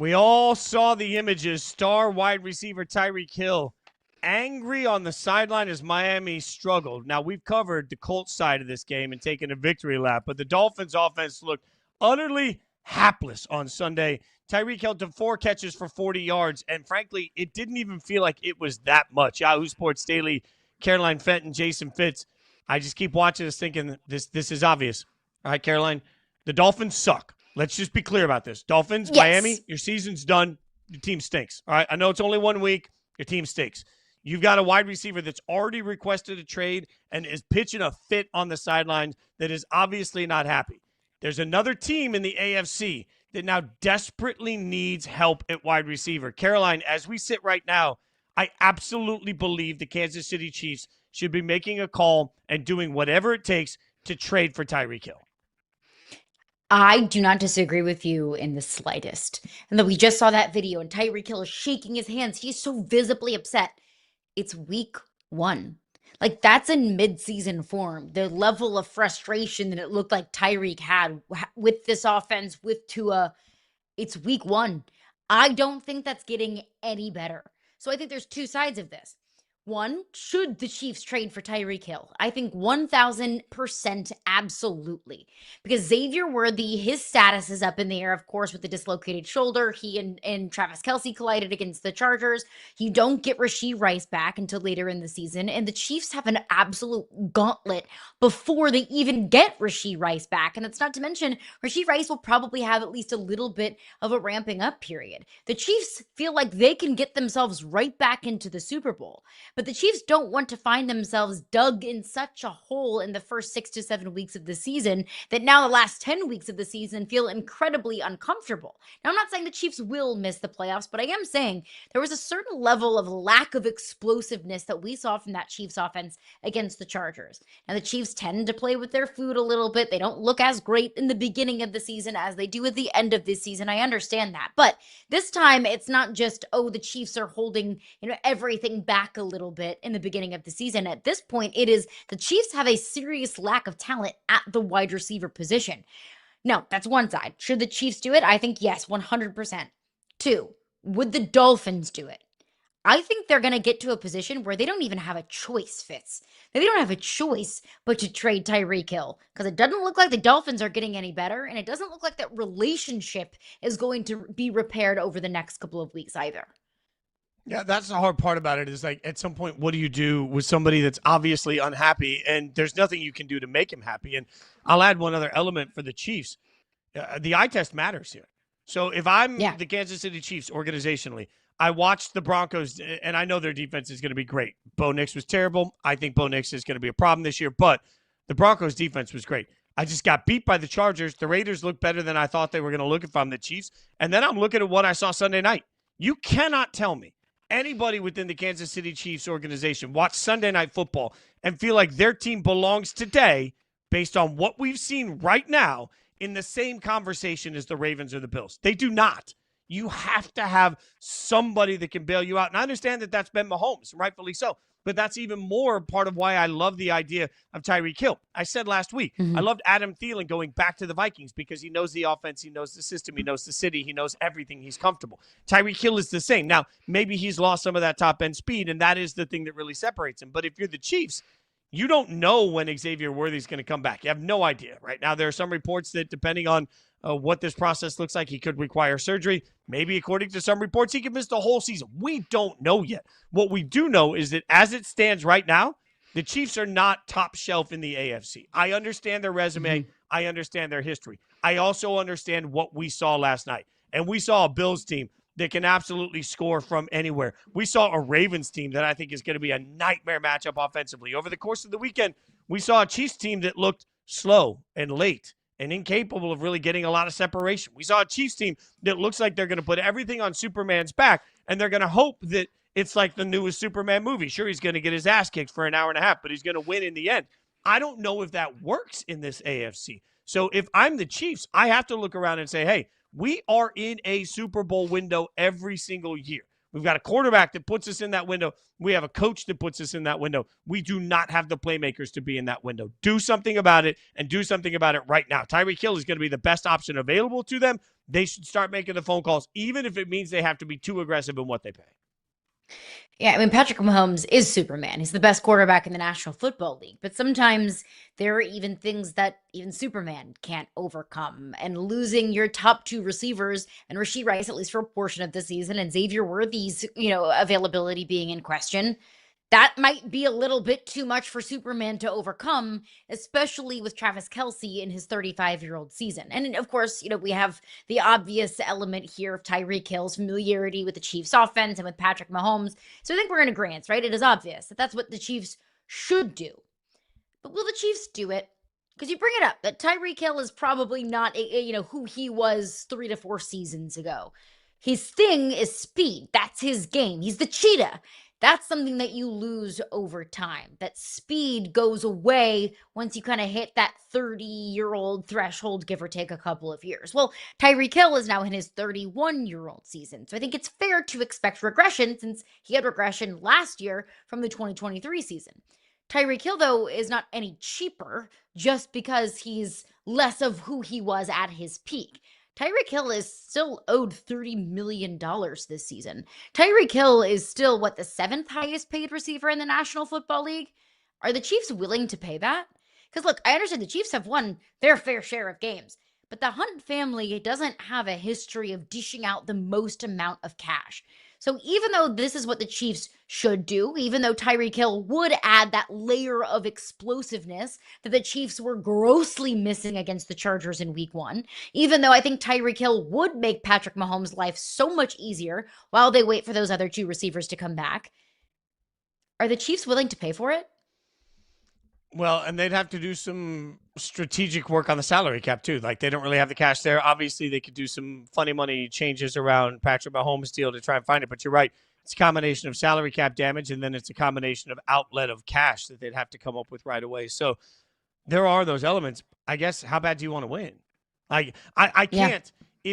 We all saw the images. Star wide receiver Tyreek Hill angry on the sideline as Miami struggled. Now, we've covered the Colts side of this game and taken a victory lap, but the Dolphins offense looked utterly hapless on Sunday. Tyreek Hill took 4 catches for 40 yards, and frankly, it didn't even feel like it was that much. Yahoo Sports Daily, Caroline Fenton, Jason Fitz. I just keep watching this thinking this is obvious. All right, Caroline, the Dolphins suck. Let's just be clear about this. Dolphins, Yes. Miami, your season's done. Your team stinks. All right, I know it's only 1 week. Your team stinks. You've got a wide receiver that's already requested a trade and is pitching a fit on the sidelines that is obviously not happy. There's another team in the AFC that now desperately needs help at wide receiver. Caroline, as we sit right now, I absolutely believe the Kansas City Chiefs should be making a call and doing whatever it takes to trade for Tyreek Hill. I do not disagree with you in the slightest. And then we just saw that video and Tyreek Hill is shaking his hands. He's so visibly upset. It's week 1. Like, that's in mid-season form. The level of frustration that it looked like Tyreek had with this offense, with Tua, it's week 1. I don't think that's getting any better. So I think there's 2 sides of this. One, should the Chiefs trade for Tyreek Hill? I think 1,000% absolutely. Because Xavier Worthy, his status is up in the air, of course, with the dislocated shoulder. He and Travis Kelce collided against the Chargers. You don't get Rashee Rice back until later in the season. And the Chiefs have an absolute gauntlet before they even get Rashee Rice back. And that's not to mention, Rashee Rice will probably have at least a little bit of a ramping up period. The Chiefs feel like they can get themselves right back into the Super Bowl. But the Chiefs don't want to find themselves dug in such a hole in the first 6 to 7 weeks of the season that now the last 10 weeks of the season feel incredibly uncomfortable. Now, I'm not saying the Chiefs will miss the playoffs, but I am saying there was a certain level of lack of explosiveness that we saw from that Chiefs offense against the Chargers. Now, the Chiefs tend to play with their food a little bit. They don't look as great in the beginning of the season as they do at the end of this season. I understand that. But this time, it's not just, the Chiefs are holding, everything back a little bit in the beginning of the season. At this point, it is the Chiefs have a serious lack of talent at the wide receiver position. Now, that's one side. Should the Chiefs do it? I think yes, 100%. 2, would the Dolphins do it? I think they're going to get to a position where they don't even have a choice, Fitz. They don't have a choice but to trade Tyreek Hill, because it doesn't look like the Dolphins are getting any better, and it doesn't look like that relationship is going to be repaired over the next couple of weeks either. Yeah, that's the hard part about it is, like, at some point, what do you do with somebody that's obviously unhappy and there's nothing you can do to make him happy? And I'll add one other element for the Chiefs. The eye test matters here. So if I'm the Kansas City Chiefs organizationally, I watched the Broncos, and I know their defense is going to be great. Bo Nix was terrible. I think Bo Nix is going to be a problem this year, but the Broncos defense was great. I just got beat by the Chargers. The Raiders looked better than I thought they were going to look if I'm the Chiefs. And then I'm looking at what I saw Sunday night. You cannot tell me anybody within the Kansas City Chiefs organization watch Sunday Night Football and feel like their team belongs today based on what we've seen right now in the same conversation as the Ravens or the Bills. They do not. You have to have somebody that can bail you out. And I understand that that's been Mahomes, rightfully so. But that's even more part of why I love the idea of Tyreek Hill. I said last week, I loved Adam Thielen going back to the Vikings because he knows the offense, he knows the system, he knows the city, he knows everything, he's comfortable. Tyreek Hill is the same. Now, maybe he's lost some of that top-end speed, and that is the thing that really separates him. But if you're the Chiefs, you don't know when Xavier Worthy is going to come back. You have no idea. Right now, there are some reports that depending on what this process looks like, he could require surgery. Maybe, according to some reports, he could miss the whole season. We don't know yet. What we do know is that as it stands right now, the Chiefs are not top shelf in the AFC. I understand their resume. I understand their history. I also understand what we saw last night. And we saw a Bills team that can absolutely score from anywhere. We saw a Ravens team that I think is going to be a nightmare matchup offensively. Over the course of the weekend, we saw a Chiefs team that looked slow and late and incapable of really getting a lot of separation. We saw a Chiefs team that looks like they're going to put everything on Superman's back, and they're going to hope that it's like the newest Superman movie. Sure, he's going to get his ass kicked for an hour and a half, but he's going to win in the end. I don't know if that works in this AFC. So if I'm the Chiefs, I have to look around and say, hey, we are in a Super Bowl window every single year. We've got a quarterback that puts us in that window. We have a coach that puts us in that window. We do not have the playmakers to be in that window. Do something about it, and do something about it right now. Tyreek Hill is going to be the best option available to them. They should start making the phone calls, even if it means they have to be too aggressive in what they pay. Yeah, I mean, Patrick Mahomes is Superman. He's the best quarterback in the National Football League. But sometimes there are even things that even Superman can't overcome. And losing your top two receivers, and Rashee Rice, at least for a portion of the season, and Xavier Worthy's, availability being in question, that might be a little bit too much for Superman to overcome, especially with Travis Kelce in his 35-year-old season. And of course, we have the obvious element here of Tyreek Hill's familiarity with the Chiefs offense and with Patrick Mahomes. So I think we're in agreement, right? It is obvious that that's what the Chiefs should do. But will the Chiefs do it? Because you bring it up that Tyreek Hill is probably not who he was 3 to 4 seasons ago. His thing is speed. That's his game. He's the cheetah. That's something that you lose over time. That speed goes away once you kind of hit that 30-year-old threshold, give or take a couple of years. Well, Tyreek Hill is now in his 31-year-old season. So I think it's fair to expect regression since he had regression last year from the 2023 season. Tyreek Hill, though, is not any cheaper just because he's less of who he was at his peak. Tyreek Hill is still owed $30 million this season. Tyreek Hill is still, the 7th highest paid receiver in the National Football League? Are the Chiefs willing to pay that? Because look, I understand the Chiefs have won their fair share of games, but the Hunt family doesn't have a history of dishing out the most amount of cash. So even though this is what the Chiefs should do, even though Tyreek Hill would add that layer of explosiveness that the Chiefs were grossly missing against the Chargers in week 1, even though I think Tyreek Hill would make Patrick Mahomes' life so much easier while they wait for those other two receivers to come back, are the Chiefs willing to pay for it? Well, and they'd have to do some strategic work on the salary cap, too. Like, they don't really have the cash there. Obviously, they could do some funny money changes around Patrick Mahomes' deal to try and find it. But you're right. It's a combination of salary cap damage, and then it's a combination of outlet of cash that they'd have to come up with right away. So there are those elements. I guess, how bad do you want to win? Like, I can't. Yeah.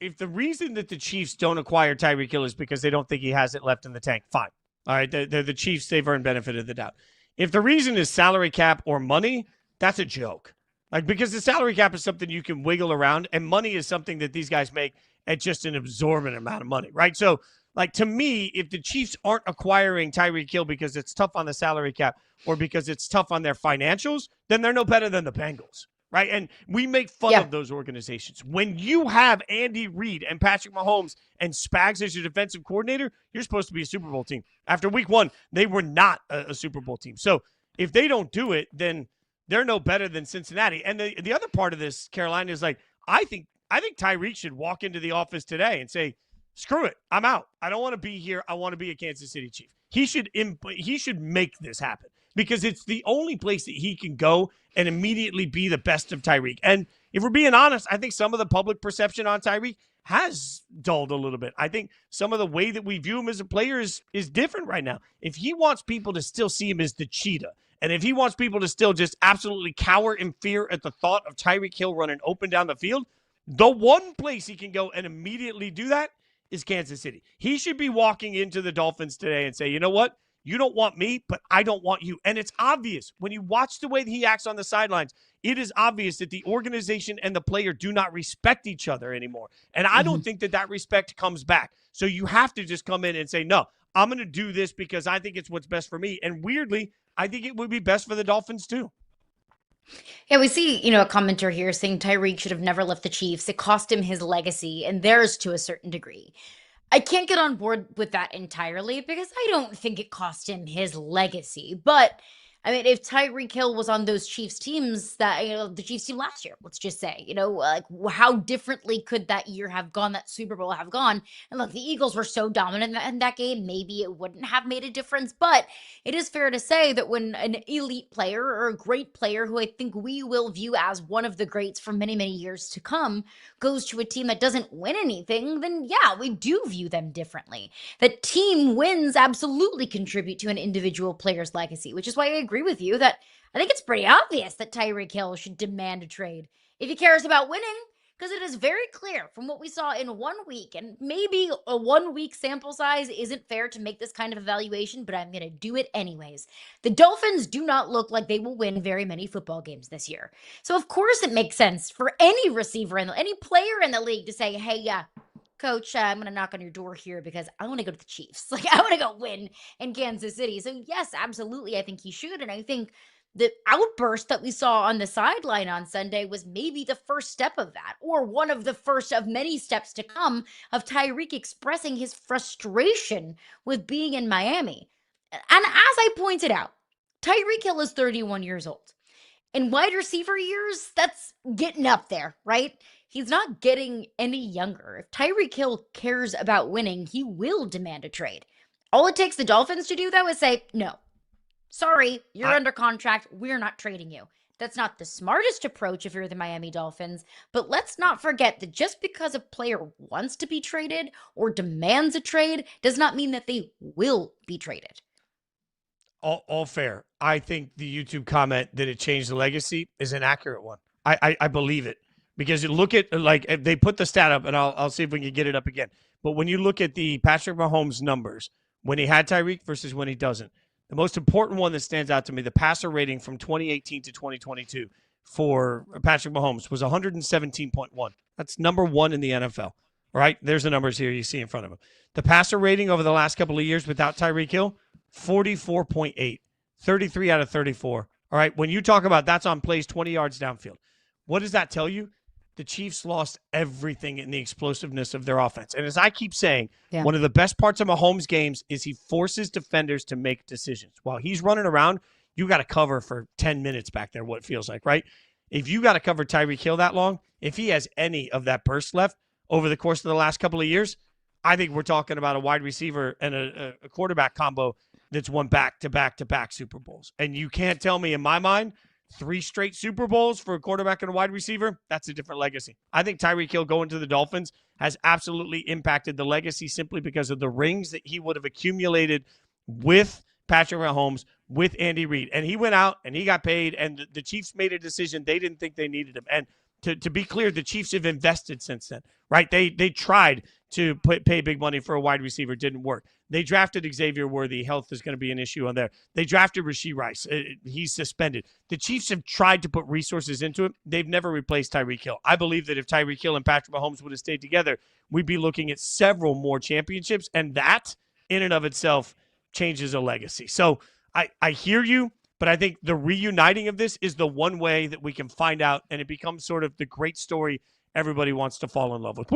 If the reason that the Chiefs don't acquire Tyreek Hill is because they don't think he has it left in the tank, fine. All right, they're the Chiefs. They've earned benefit of the doubt. If the reason is salary cap or money, that's a joke. Like, because the salary cap is something you can wiggle around, and money is something that these guys make at just an absorbent amount of money, right? So, like, to me, if the Chiefs aren't acquiring Tyreek Hill because it's tough on the salary cap or because it's tough on their financials, then they're no better than the Bengals, right? And we make fun of those organizations. When you have Andy Reid and Patrick Mahomes and Spags as your defensive coordinator, you're supposed to be a Super Bowl team. After week 1, they were not a Super Bowl team. So if they don't do it, then they're no better than Cincinnati. And the other part of this, Caroline, is like, I think Tyreek should walk into the office today and say, screw it, I'm out. I don't want to be here. I want to be a Kansas City Chief. He should make this happen because it's the only place that he can go and immediately be the best of Tyreek. And if we're being honest, I think some of the public perception on Tyreek has dulled a little bit. I think some of the way that we view him as a player is different right now. If he wants people to still see him as the cheetah, and if he wants people to still just absolutely cower in fear at the thought of Tyreek Hill running open down the field, the one place he can go and immediately do that is Kansas City. He should be walking into the Dolphins today and say, you know what? You don't want me, but I don't want you. And it's obvious. When you watch the way that he acts on the sidelines, it is obvious that the organization and the player do not respect each other anymore. And I don't think that respect comes back. So you have to just come in and say, no, I'm going to do this because I think it's what's best for me. And weirdly, I think it would be best for the Dolphins too. Yeah, we see, a commenter here saying Tyreek should have never left the Chiefs. It cost him his legacy and theirs to a certain degree. I can't get on board with that entirely because I don't think it cost him his legacy. But I mean, if Tyreek Hill was on those Chiefs teams that, the Chiefs team last year, let's just say, like how differently could that year have gone, that Super Bowl have gone? And look, the Eagles were so dominant in that game, maybe it wouldn't have made a difference. But it is fair to say that when an elite player or a great player who I think we will view as one of the greats for many, many years to come goes to a team that doesn't win anything, then yeah, we do view them differently. That team wins absolutely contribute to an individual player's legacy, which is why I agree with you that I think it's pretty obvious that Tyreek Hill should demand a trade. If he cares about winning, Because it is very clear from what we saw in 1 week, and maybe a 1 week sample size isn't fair to make this kind of evaluation, but I'm going to do it anyways. The Dolphins do not look like they will win very many football games this year. So, of course, it makes sense for any receiver and any player in the league to say, hey, yeah, coach, I'm going to knock on your door here because I want to go to the Chiefs. Like, I want to go win in Kansas City. So, yes, absolutely, I think he should. And I think the outburst that we saw on the sideline on Sunday was maybe the first step of that, or one of the first of many steps to come of Tyreek expressing his frustration with being in Miami. And as I pointed out, Tyreek Hill is 31 years old. In wide receiver years, that's getting up there, right? He's not getting any younger. If Tyreek Hill cares about winning, he will demand a trade. All it takes the Dolphins to do, though, is say, no, sorry, you're under contract. We're not trading you. That's not the smartest approach if you're the Miami Dolphins, but let's not forget that just because a player wants to be traded or demands a trade does not mean that they will be traded. All fair. I think the YouTube comment that it changed the legacy is an accurate one. I believe it, because you look at, like, if they put the stat up, and I'll see if we can get it up again. But when you look at the Patrick Mahomes numbers, when he had Tyreek versus when he doesn't, the most important one that stands out to me, the passer rating from 2018 to 2022 for Patrick Mahomes was 117.1. That's number one in the NFL, right? There's the numbers here you see in front of him. The passer rating over the last couple of years without Tyreek Hill, 44.8, 33 out of 34. All right, when you talk about that's on plays 20 yards downfield, what does that tell you? The Chiefs lost everything in the explosiveness of their offense. And as I keep saying, one of the best parts of Mahomes' games is he forces defenders to make decisions. While he's running around, you got to cover for 10 minutes back there, what it feels like, right? If you got to cover Tyreek Hill that long, if he has any of that burst left over the course of the last couple of years, I think we're talking about a wide receiver and a quarterback combo that's won back-to-back-to-back Super Bowls. And you can't tell me, in my mind, 3 straight Super Bowls for a quarterback and a wide receiver, that's a different legacy. I think Tyreek Hill going to the Dolphins has absolutely impacted the legacy simply because of the rings that he would have accumulated with Patrick Mahomes, with Andy Reid. And he went out and he got paid, and the Chiefs made a decision. They didn't think they needed him. And to be clear, the Chiefs have invested since then, right? They tried to pay big money for a wide receiver. Didn't work. They drafted Xavier Worthy. Health is going to be an issue on there. They drafted Rashee Rice. He's suspended. The Chiefs have tried to put resources into it. They've never replaced Tyreek Hill. I believe that if Tyreek Hill and Patrick Mahomes would have stayed together, we'd be looking at several more championships, and that in and of itself changes a legacy. So I hear you, but I think the reuniting of this is the one way that we can find out, and it becomes sort of the great story everybody wants to fall in love with.